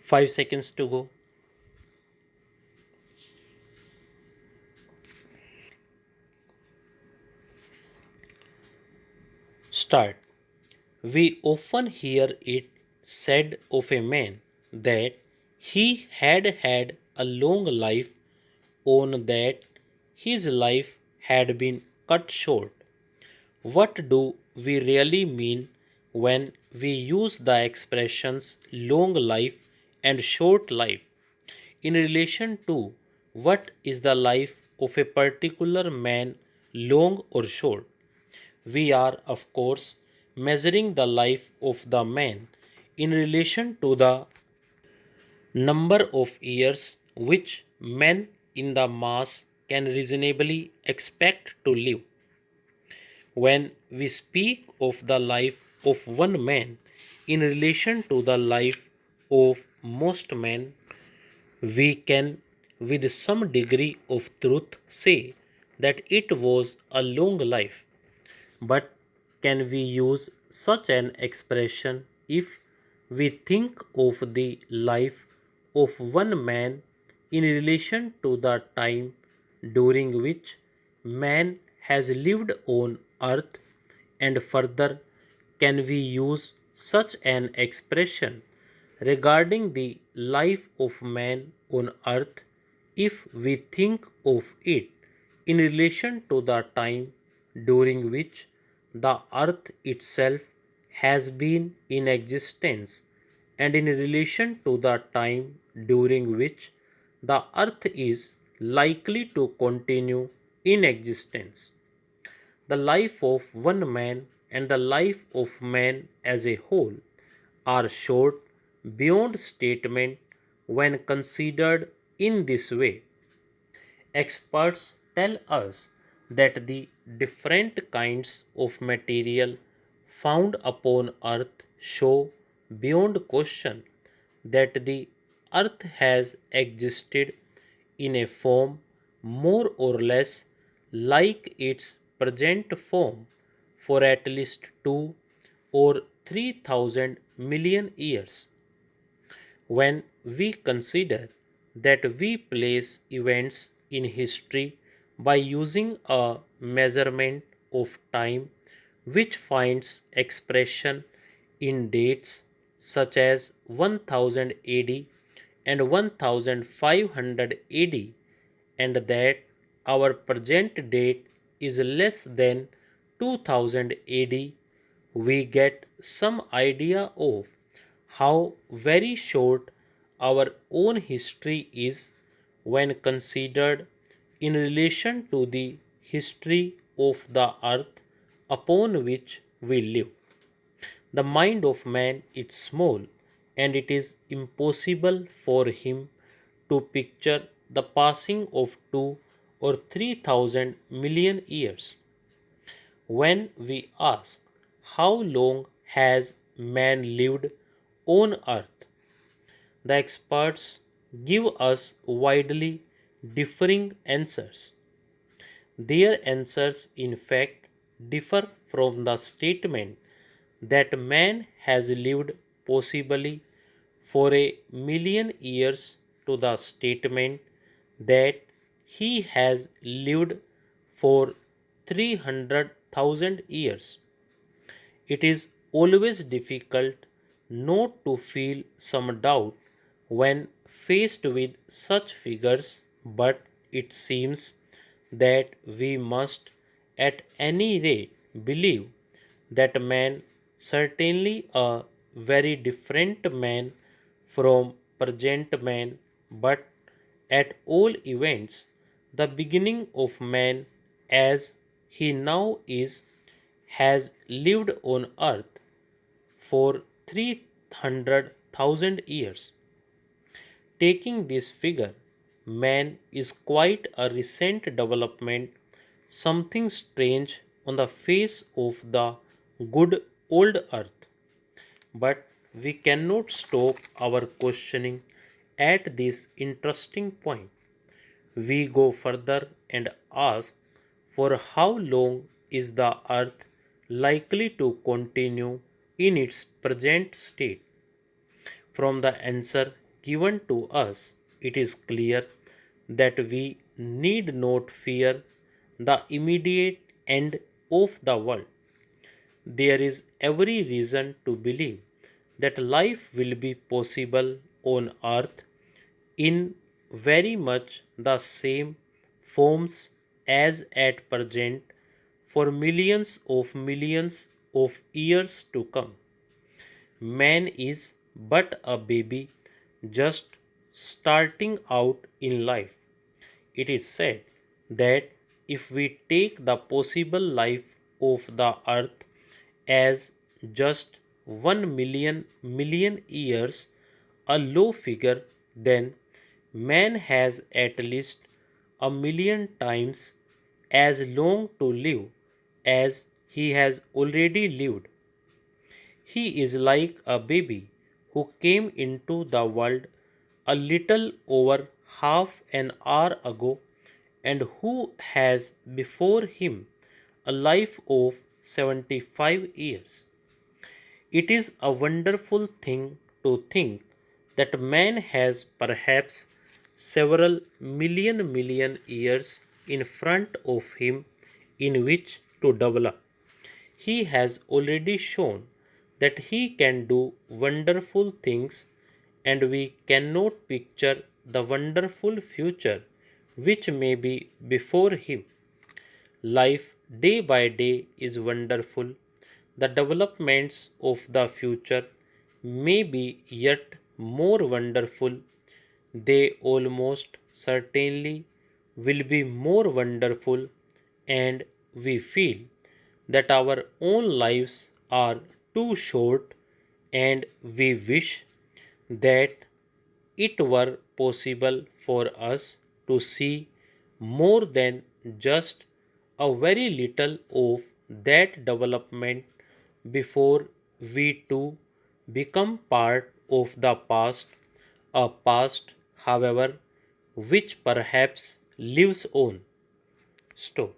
5 seconds to go. Start. We often hear it said of a man that he had had a long life, on that his life had been cut short. What do we really mean when we use the expressions long life and short life in relation to what is the life of a particular man, long or short? We are, of course, measuring the life of the man in relation to the number of years which men in the mass can reasonably expect to live. When we speak of the life of one man in relation to the life of most men, we can, with some degree of truth, say that it was a long life. But can we use such an expression if we think of the life of one man in relation to the time during which man has lived on earth? And further, can we use such an expression regarding the life of man on earth if we think of it in relation to the time during which the earth itself has been in existence and in relation to the time during which the earth is likely to continue in existence? The life of one man and the life of man as a whole are short beyond statement when considered in this way. Experts tell us that the different kinds of material found upon earth show beyond question that the earth has existed in a form more or less like its present form for at least 2 or 3,000 million years. When we consider that we place events in history by using a measurement of time which finds expression in dates such as 1000 AD and 1500 AD, and that our present date is less than 2000 AD, we get some idea of how very short our own history is when considered in relation to the history of the earth upon which we live. The mind of man is small, and it is impossible for him to picture the passing of 2 or 3,000 million years. When we ask how long has man lived on earth, the experts give us widely differing answers. Their answers, in fact, differ from the statement that man has lived possibly for a million years to the statement that he has lived for 300,000 years. It is always difficult not to feel some doubt when faced with such figures, but it seems that we must at any rate believe that man, certainly a very different man from present man, but at all events the beginning of man as he now is, has lived on earth for 300,000 years. Taking this figure, man is quite a recent development, something strange on the face of the good old earth. But we cannot stop our questioning at this interesting point. We go further and ask, for how long is the earth likely to continue in its present state? From the answer given to us, it is clear that we need not fear the immediate end of the world. There is every reason to believe that life will be possible on earth in very much the same forms as at present for millions of years to come. Man is but a baby just starting out in life. It is said that if we take the possible life of the earth as just 1 million years, a low figure, then man has at least 1 million times as long to live as he has already lived. He is like a baby who came into the world a little over half an hour ago and who has before him a life of 75 years. It is a wonderful thing to think that man has perhaps several million years in front of him in which to develop. He has already shown that he can do wonderful things, and we cannot picture the wonderful future which may be before him. Life day by day is wonderful. The developments of the future may be yet more wonderful. They almost certainly will be more wonderful, and we feel that our own lives are too short, and we wish that it were possible for us to see more than just a very little of that development before we too become part of the past, a past, however, which perhaps lives on. Stop.